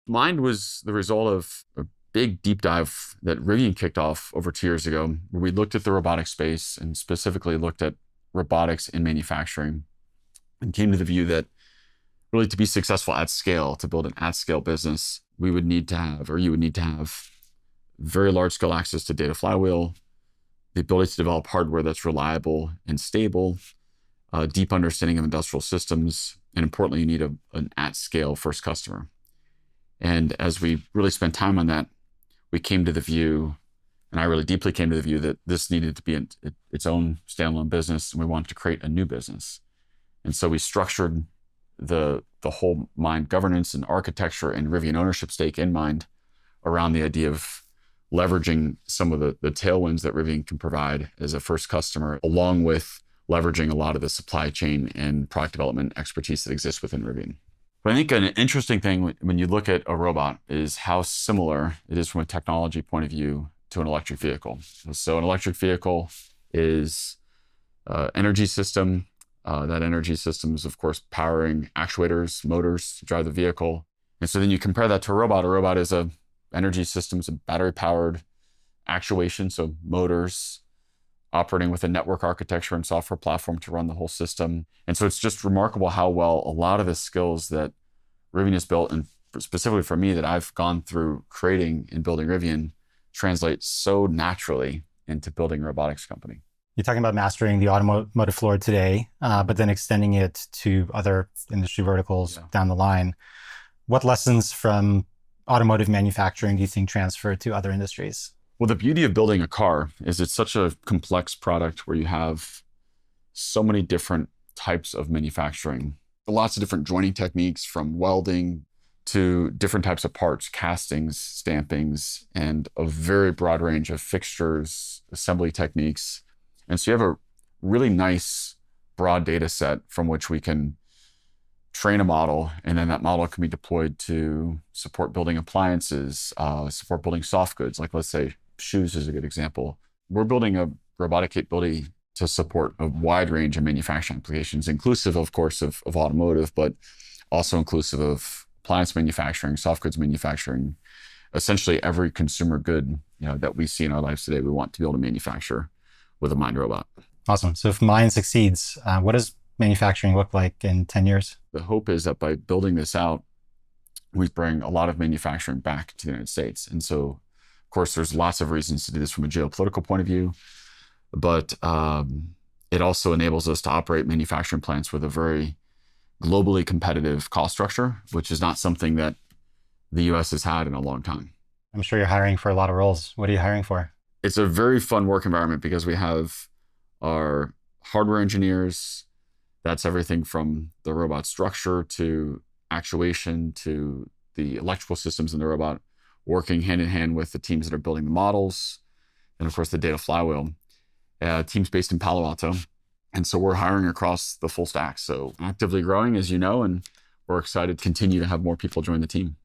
Mind was the result of a big deep dive that Rivian kicked off over 2 years ago, where we looked at the robotic space and specifically looked at robotics in manufacturing and came to the view that really to be successful at scale, to build an at-scale business, we would need to have, or you would need to have, very large-scale access to data flywheel, the ability to develop hardware that's reliable and stable, a deep understanding of industrial systems, and importantly, you need an at-scale first customer. And as we really spent time on that, we came to the view, and I really deeply came to the view that this needed to be its own standalone business, and we wanted to create a new business. And so we structured the whole Mind governance and architecture and Rivian ownership stake in Mind around the idea of leveraging some of the tailwinds that Rivian can provide as a first customer, along with leveraging a lot of the supply chain and product development expertise that exists within Rivian. But I think an interesting thing when you look at a robot is how similar it is from a technology point of view to an electric vehicle. So an electric vehicle is an energy system. That energy system is, of course, powering actuators, motors to drive the vehicle. And so then you compare that to a robot. A robot is a energy system, it's a battery-powered actuation, so motors operating with a network architecture and software platform to run the whole system. And so it's just remarkable how well a lot of the skills that Rivian has built, and specifically for me that I've gone through creating and building Rivian, translate so naturally into building a robotics company. You're talking about mastering the automotive floor today, but then extending it to other industry verticals down the line. What lessons from automotive manufacturing do you think transfer to other industries? Well, the beauty of building a car is it's such a complex product where you have so many different types of manufacturing. Lots of different joining techniques, from welding to different types of parts, castings, stampings, and a very broad range of fixtures, assembly techniques. And so you have a really nice broad data set from which we can train a model, and then that model can be deployed to support building appliances, support building soft goods, like let's say shoes is a good example. We're building a robotic capability to support a wide range of manufacturing applications, inclusive, of course, of automotive, but also inclusive of appliance manufacturing, soft goods manufacturing, essentially every consumer good that we see in our lives today, we want to be able to manufacture with a Mind robot. Awesome. So if Mind succeeds, what does manufacturing look like in 10 years? The hope is that by building this out, we bring a lot of manufacturing back to the United States. And so, of course, there's lots of reasons to do this from a geopolitical point of view, but it also enables us to operate manufacturing plants with a very globally competitive cost structure, which is not something that the US has had in a long time. I'm sure you're hiring for a lot of roles. What are you hiring for? It's a very fun work environment because we have our hardware engineers. That's everything from the robot structure to actuation to the electrical systems in the robot, working hand in hand with the teams that are building the models, and of course the data flywheel. Teams based in Palo Alto. And so we're hiring across the full stack. So actively growing, as you know, and we're excited to continue to have more people join the team.